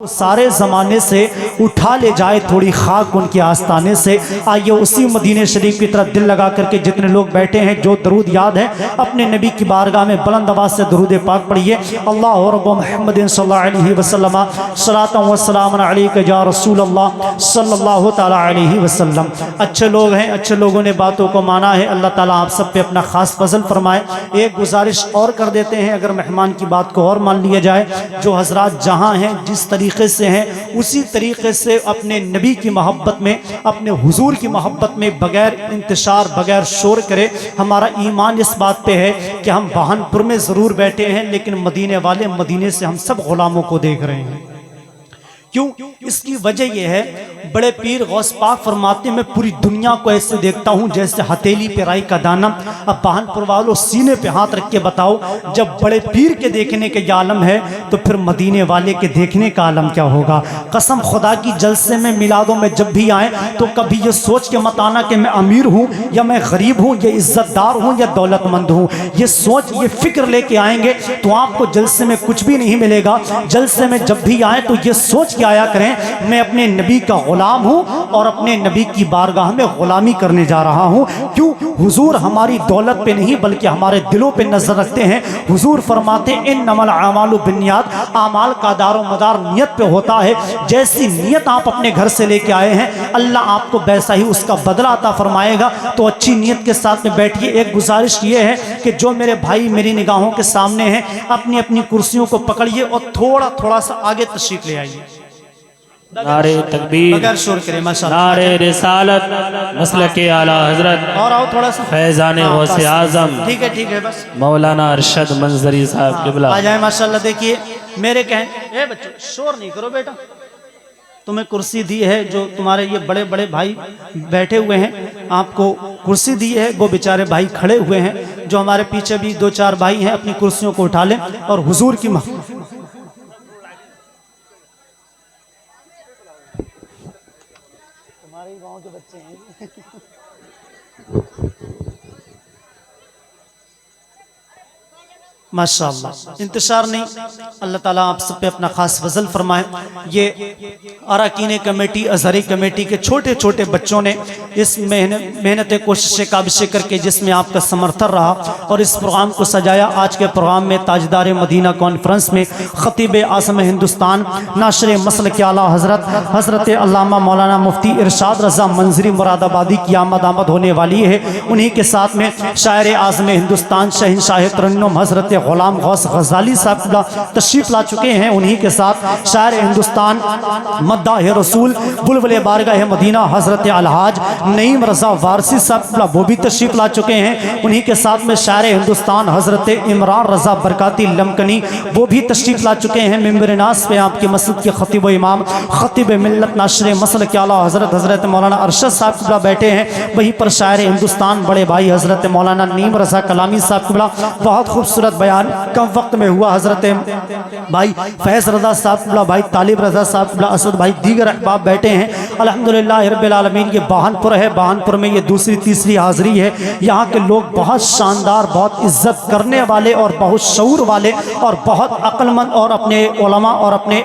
सारे ज़माने से उठा ले जाए थोड़ी खाक उनके आस्ताने से। आइए उसी मदीने शरीफ की तरफ दिल लगा करके जितने लोग बैठे हैं, जो दरूद याद है अपने नबी की बारगाह में बुलंद आवाज़ से दरूद पाक पढ़िए। अल्लाह रब्ब मुहम्मदिन सल्लल्लाहु अलैहि वसल्लम सलातन व सलामन अलैका या रसूल अल्लाह सल्लल्लाहु तआला अलैहि वसल्लम। अच्छे लोग हैं, अच्छे लोगों ने बातों को माना है। अल्लाह ताला आप सब पे अपना खास फजल फरमाए। एक गुजारिश और कर देते हैं, अगर मेहमान की बात को और मान लिया जाए, जो हजरात जहाँ हैं जिस तरीक़े से हैं उसी तरीक़े से अपने नबी की मोहब्बत में, अपने हुजूर की मोहब्बत में बग़ैर इंतशार बग़ैर शोर करे। हमारा ईमान इस बात पे है कि हम बहानपुर में ज़रूर बैठे हैं, लेकिन मदीने वाले मदीने से हम सब ग़ुलामों को देख रहे हैं। क्यों? इसकी वजह यह है, बड़े पीर गौस पाक फरमाते, मैं पूरी दुनिया को ऐसे देखता हूँ जैसे हथेली पे राई का दाना। अब बहानपुर वालों सीने पे हाथ रख के बताओ, जब बड़े पीर के देखने के आलम है तो फिर मदीने वाले के देखने का आलम क्या होगा। कसम खुदा की, जलसे में मिलादों में जब भी आए तो कभी ये सोच के मत आना कि मैं अमीर हूँ या मैं गरीब हूँ, या इज्जतदार हूँ या दौलतमंद हूँ। ये सोच, ये फिक्र लेके आएंगे तो आपको जलसे में कुछ भी नहीं मिलेगा। जलसे में जब भी आए तो ये सोच के आया करें, मैं अपने नबी का गुलाम हूं और अपने नबी की बारगाह में गुलामी करने जा रहा हूं। क्यों? हुजूर हमारी दौलत पे नहीं बल्कि हमारे दिलों पे नजर रखते हैं। हुजूर फरमाते हैं, इन्नमल आमालु बिन्नियात, आमाल का दारो मदार नियत पे होता है। जैसी नियत आप अपने घर से लेके आए हैं, अल्लाह आपको वैसा ही उसका बदला अता फरमाएगा। तो अच्छी नियत के साथ में बैठिए। एक गुजारिश ये है कि जो मेरे भाई मेरी निगाहों के सामने हैं, अपनी अपनी कुर्सियों को पकड़िए और थोड़ा थोड़ा सा आगे तशरीफ ले आइए। नारे तकबीर, बगैर शोर करे, माशाअल्लाह। नारे रिसालत, मसलके आला हजरत और आओ थोड़ा सा, फैजान गौसे आजम, ठीक है बस, मौलाना अरशद मंजरी साहब क़िबला आ जाए। माशाअल्लाह। देखिए मेरे ए बच्चों शोर नहीं करो बेटा, तुम्हें कुर्सी दी है, जो तुम्हारे ये बड़े बड़े भाई बैठे हुए हैं, आपको कुर्सी दी है, वो बेचारे भाई खड़े हुए हैं। जो हमारे पीछे भी 2-4 भाई हैं, अपनी कुर्सियों को उठा लें और हुजूर की गाँव के बच्चे हैं। माशाअल्लाह, इंतशार नहीं। अल्लाह ताला आप सब पे अपना खास फजल फरमाए। ये अरकान कमेटी, अजहरी कमेटी के छोटे छोटे बच्चों ने इस मेहनत कोशिशें काबिशें करके जिसमें आपका समर्थन रहा और इस प्रोग्राम को सजाया। आज के प्रोग्राम में ताजदार मदीना कॉन्फ्रेंस में खतीब आज़म हिंदुस्तान, नाशर मसलक आला हज़रत अल्लामा मौलाना मुफ्ती इरशाद रज़ा मंजरी मुरादाबादी की आमद होने वाली है। उन्हीं के साथ में शायर आज़म हिंदुस्तान शहंशाह तरन्नुम हज़रत गुलाम गौस गज़ाली साहब तशरीफ ला चुके हैं। उन्हीं के साथ शायर हिंदुस्तान मद्दाह रसूल बुलबुल बारगाह मदीना हज़रत अलहाज नईम रज़ा वारसी साहब वो भी तशरीफ ला चुके हैं। उन्हीं के साथ में शायर हिंदुस्तान हज़रत इमरान रज़ा बरकाती लमकनी वो भी तशरीफ ला चुके हैं। मिंबर नास पे आपकी मस्जिद के खतीब इमाम खतीब मिल्लत नाशर मसलक आला हज़रत मौलाना अरशद साहब बैठे हैं। वहीं पर शायर हिंदुस्तान बड़े भाई हज़रत मौलाना नीम रज़ा कलामी साहब बहुत खूबसूरत बयान कम वक्त में हुआ। हज़रत भाई फैज़ रज़ा साहब, भाई तालिब रज़ा साहब, असद भाई, दीगर अहबाब बैठे हैं। अल्हम्दुलिल्लाह रब्बिल आलमीन। ये बहानपुर है, बहानपुर में ये दूसरी तीसरी हाज़री है। यहाँ के लोग बहुत शानदार, बहुत इज्जत करने वाले और बहुत शऊर वाले और बहुत अक्लमंद और अपने उलमा और अपने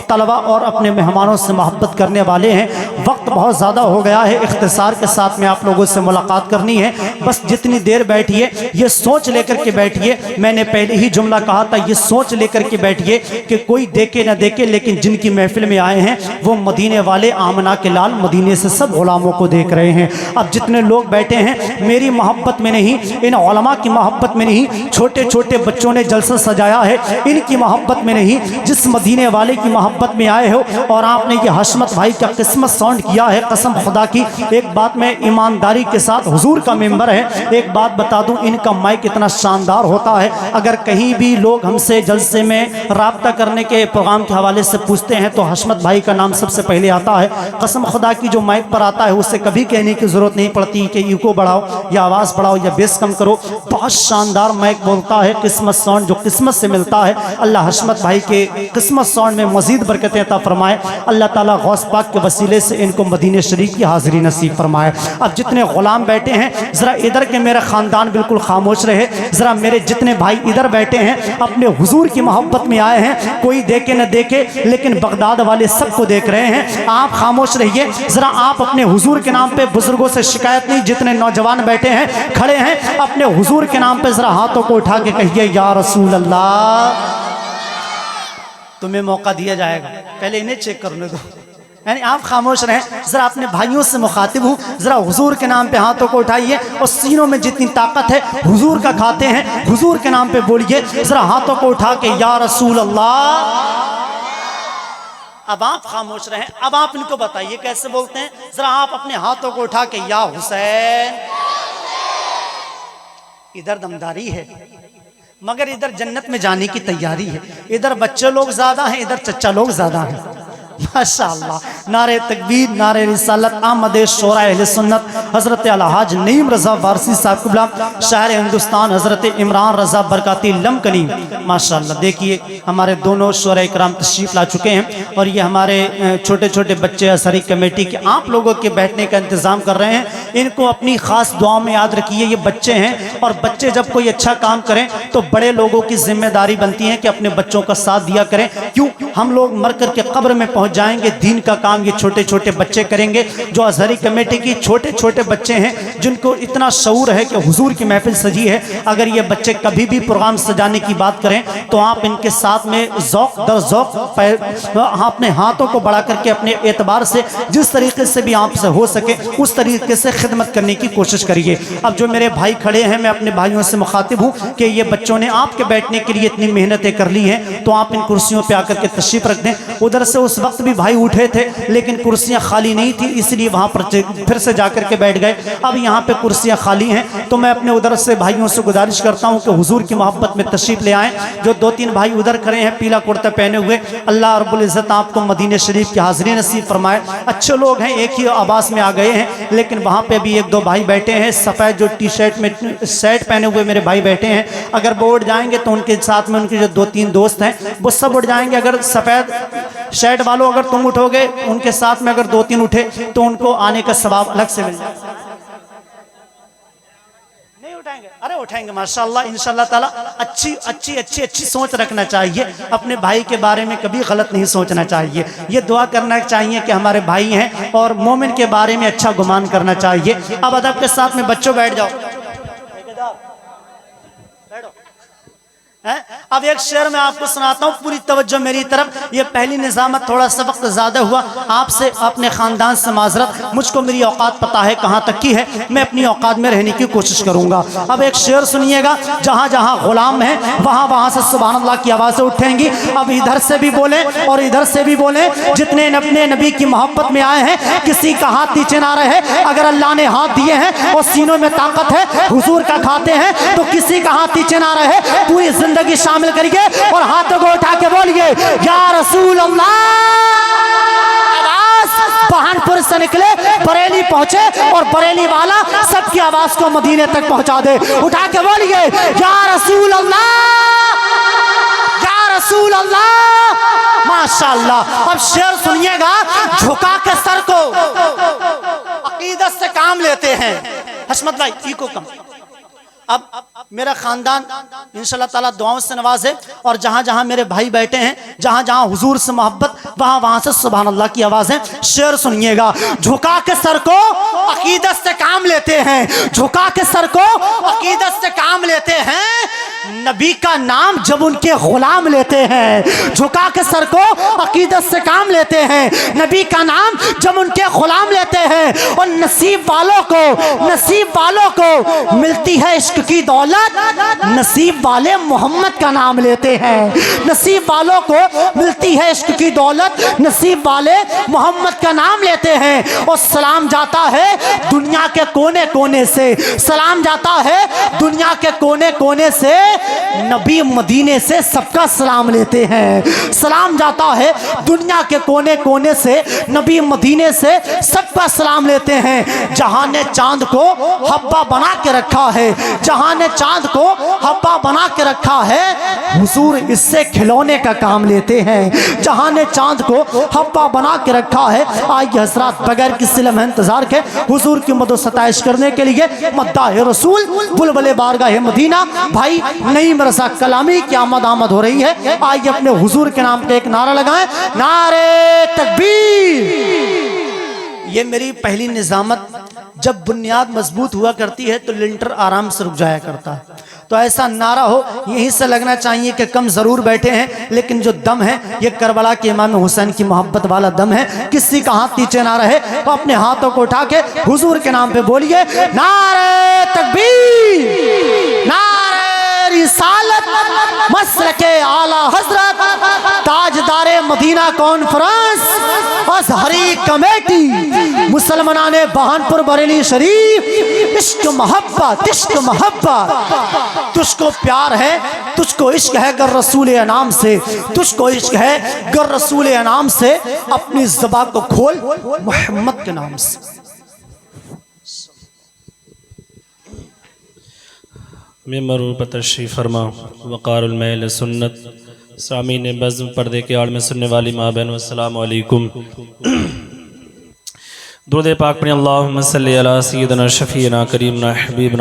तलबा और अपने मेहमानों से मोहब्बत करने वाले हैं। वक्त बहुत ज़्यादा हो गया है, इख्तिसार के साथ में आप लोगों से मुलाकात करनी है। बस जितनी देर बैठिए, ये सोच लेकर के बैठिए, मैंने पहले ही जुमला कहा था, ये सोच लेकर के बैठिए कि कोई देखे ना देखे, लेकिन जिनकी महफिल में आए हैं वो मदीने वाले आमना के लाल मदीने से सब गुलामों को देख रहे हैं। अब जितने लोग बैठे हैं, मेरी मोहब्बत में नहीं, इन उलमा की मोहब्बत में नहीं, छोटे छोटे बच्चों ने जलसा सजाया है, इनकी मोहब्बत में नहीं, जिस मदीने वाले की मोहब्बत में आए हो। और आपने ये हशमत भाई का किस्मत साउंड किया है। कसम खुदा की, एक बात मैं ईमानदारी के साथ, हुजूर का मेंबर है, एक बात बता दूं, इनका माइक इतना शानदार होता है। अगर कहीं भी लोग हमसे जलसे में राब्ता करने के प्रोग्राम के हवाले से पूछते हैं तो हशमत भाई का नाम सबसे पहले आता है। कसम खुदा की, जो माइक पर आता है उससे कभी कहने की ज़रूरत नहीं पड़ती कि इको बढ़ाओ या आवाज़ बढ़ाओ या बेस कम करो। बहुत शानदार माइक बोलता है, किस्मत साउंड जो किस्मत से मिलता है। अल्लाह हशमत भाई के किस्मत साउंड में मज़ीद बरकतें अता फरमाए। अल्लाह ताला गौस पाक के वसीले से इनको मदीने शरीफ की हाज़िरी नसीब फरमाए। अब जितने ग़ुलाम बैठे हैं, ज़रा इधर के मेरा ख़ानदान बिल्कुल खामोश रहे, ज़रा मेरे जितने भाई भाई इधर बैठे हैं, अपने हुजूर की मोहब्बत में आए हैं, कोई देखे न देखे लेकिन बगदाद वाले सबको देख रहे हैं। आप खामोश रहिए जरा, आप अपने हुजूर के नाम पे बुजुर्गों से शिकायत नहीं, जितने नौजवान बैठे हैं खड़े हैं अपने हुजूर के नाम पे जरा हाथों को उठा के कहिए या रसूल अल्लाह। तुम्हें मौका दिया जाएगा, पहले इन्हें चेक करने दो, यानी आप खामोश रहें जरा, अपने भाइयों से मुखातिब हूँ, जरा हुजूर के नाम पे हाथों को उठाइए और सीनों में जितनी ताकत है हुजूर का खाते हैं, हुजूर के नाम पे बोलिए जरा हाथों को उठा के या रसूल अल्लाह। अब आप खामोश रहें, अब आप इनको बताइए कैसे बोलते हैं, जरा आप अपने हाथों को उठा के या हुसैन। इधर दमदारी है मगर इधर जन्नत में जाने की तैयारी है, इधर बच्चे लोग ज्यादा हैं, इधर चच्चा लोग ज्यादा हैं। माशाअल्लाह, नारे तकबीर, नारे रिसालत, आमद शोरा अहले सुन्नत हज़रत अलहाज नईम रज़ा वारसी साहब क़िबला, शायर हिंदुस्तान हज़रत इमरान रज़ा बरकाती लमकनी। माशाअल्लाह देखिए हमारे दोनों शोरा इकराम तशरीफ़ ला चुके हैं और ये हमारे छोटे छोटे बच्चे असरी कमेटी के आप लोगों के बैठने का इंतज़ाम कर रहे हैं। इनको अपनी ख़ास दुआ में याद रखिए, ये बच्चे हैं और बच्चे जब कोई अच्छा काम करें तो बड़े लोगों की जिम्मेदारी बनती है कि अपने बच्चों का साथ दिया करें। क्यों, हम लोग मर कर के कब्र में पहुँच जाएंगे, दीन का काम ये छोटे छोटे बच्चे करेंगे। जो अज़हरी कमेटी की छोटे छोटे बच्चे हैं जिनको इतना शऊर है कि हुजूर की महफिल सजी है, अगर ये बच्चे कभी भी प्रोग्राम सजाने की बात करें तो आप इनके साथ में ज़ौक़ दर ज़ौक़ अपने हाथों को बढ़ा करके अपने एतबार से जिस तरीके से भी आपसे हो सके उस तरीके से खिदमत करने की कोशिश करिए। अब जो मेरे भाई खड़े हैं, मैं अपने भाइयों से मुखातिब हूँ कि ये बच्चों ने आपके बैठने के लिए इतनी मेहनतें कर ली हैं, तो आप इन कुर्सियों पर आकर के तशरीफ़ रख दें। उधर से उस वक्त भी भाई उठे थे लेकिन कुर्सियां खाली नहीं थी, इसलिए वहां पर फिर से जाकर के बैठ गए। अब यहाँ पे कुर्सियां खाली हैं तो मैं अपने उधर से भाइयों से गुजारिश करता हूँ कि हुजूर की मोहब्बत में तशरीफ ले आएँ। जो दो तीन भाई उधर खड़े हैं पीला कुर्ता पहने हुए, अल्लाह रब्बुल इज़्ज़त आपको मदीने शरीफ की हाज़िरी नसीब फरमाए। अच्छे लोग हैं, एक ही आवास में आ गए हैं, लेकिन वहाँ पे भी एक दो भाई बैठे हैं सफ़ेद जो टी शर्ट में शर्ट पहने हुए मेरे भाई बैठे हैं। अगर वो उठ जाएंगे तो उनके साथ में उनके जो दो तीन दोस्त हैं वो सब उठ जाएंगे। अगर सफ़ेद शर्ट वालों अगर तुम उठोगे, उनके साथ में अगर दो तीन उठे तो उनको आने का सवाब अलग से मिल जाए। नहीं उठाएंगे? अरे उठाएंगे माशाअल्लाह इंशाअल्लाह ताला। अच्छी सोच रखना चाहिए, अपने भाई के बारे में कभी गलत नहीं सोचना चाहिए। ये दुआ करना चाहिए कि हमारे भाई हैं और मोमिन के बारे में अच्छा गुमान करना चाहिए। अब अदब के साथ में बच्चों बैठ जाओ, अब एक शेर में आपको सुनाता हूँ, पूरी तवज्जो मेरी तरफ। ये पहली निजामत, थोड़ा सा वक्त ज़्यादा हुआ, आपसे अपने ख़ानदान से माजरत, मुझको मेरी औकात पता है कहाँ तक की है, मैं अपनी औकात में रहने की कोशिश करूँगा। अब एक शेर सुनिएगा, जहाँ जहाँ ग़ुलाम है वहाँ वहाँ से सुभान अल्लाह की आवाज़ें उठेंगी। अब इधर से भी बोले और इधर से भी बोले, जितने अपने नबी की मोहब्बत में आए हैं किसी का हाथ नीचे ना रहे। अगर अल्लाह ने हाथ दिए हैं और सीनों में ताकत है, हुजूर का खाते हैं, तो किसी का हाथ नीचे ना रहे। पूरी जिंदगी शामिल करिए और हाथों को उठा के बोलिए या रसूल अल्लाह। आवाज बहानपुर से निकले, बरेली पहुंचे और बरेली वाला सबकी आवाज को मदीने तक पहुंचा दे। उठा के बोलिए या रसूल अल्लाह, या रसूल अल्लाह। माशाअल्लाह। अब शेर सुनिएगा, झुका के सर को अकीदत से काम लेते हैं। हशमत भाई इको कम। अब मेरा खानदान इंशाअल्लाह ताला दुआओं से नवाजे और जहाँ जहाँ मेरे भाई बैठे हैं, जहाँ जहाँ हुजूर से मोहब्बत, वहाँ वहाँ से सुभान अल्लाह की आवाज़ें। शेर सुनिएगा, झुका के सर को अकीदत से काम लेते हैं, झुका के सर को अकीदत से काम लेते हैं। नबी का नाम जब उनके गुलाम लेते हैं, झुका के सर को अकीदत से काम लेते हैं। नबी का नाम जब उनके गुलाम लेते हैं और नसीब वालों को मिलती है इश्क की दौलत, नसीब वाले मोहम्मद का नाम लेते हैं। नसीब वालों को मिलती है इश्क की दौलत, नसीब वाले मोहम्मद का नाम लेते हैं। और सलाम जाता है दुनिया के कोने कोने से, सलाम जाता है दुनिया के कोने कोने से, नबी मदीने से सबका सलाम लेते हैं। सलाम जाता है दुनिया के कोने कोने से, नबी मदीने से सबका सलाम लेते हैं। जहां ने चांद को हब्बा बना के रखा है, जहां ने चांद को हब्बा बना के रखा है, हुजूर इससे खिलौने का काम लेते हैं। जहां ने चांद को हब्बा बना के रखा है। आइए हज़रात, बगैर किसी लम्हे इंतजार के हुजूर की मदद सताइश करने के लिए मद्दाह रसूल बुलबुले बारगाह मदीना भाई नईम रज़ा कलामी की आमद आमद हो रही है। आइए अपने हुजूर के नाम पे एक नारा लगाएं, नारे तकबीर। ये मेरी पहली निजामत। जब बुनियाद मजबूत हुआ करती है तो लिंटर आराम से रुक जाया करता है। तो ऐसा नारा हो, यहीं से लगना चाहिए कि कम जरूर बैठे हैं लेकिन जो दम है ये करबला के इमाम हुसैन की मोहब्बत वाला दम है। किसी का हाथ नीचे ना रहे तो अपने हाथों को उठा के हुजूर के नाम पे बोलिए, नारे तकबीर, नारे रिसालत, मसलके आला हजरत, ताजदारे मदीना कॉन्फ्रेंस, अज़हरी कमेटी, मुसलमाने बहानपुर बरेली शरीफ। इश्क मोहब्बत, इश्क मोहब्बत, तुझको प्यार है, तुझको इश्क है गर रसूल अनाम से, तुझको इश्क है गर रसूल अनाम से, अपनी ज़बान को खोल मोहम्मद के नाम से। मेंबर पर तशरीफ़ फरमा। वक़ारुल महल सुन्नत सामीन बज़्म पर्दे के आड़ में सुनने वाली माँ बहनों, अस्सलामु अलैकुम। दुरूद पाक पढ़ें। अल्लाहुम्मा सल्ली अला सय्यिदिना शफ़ीना करीमना हबीबना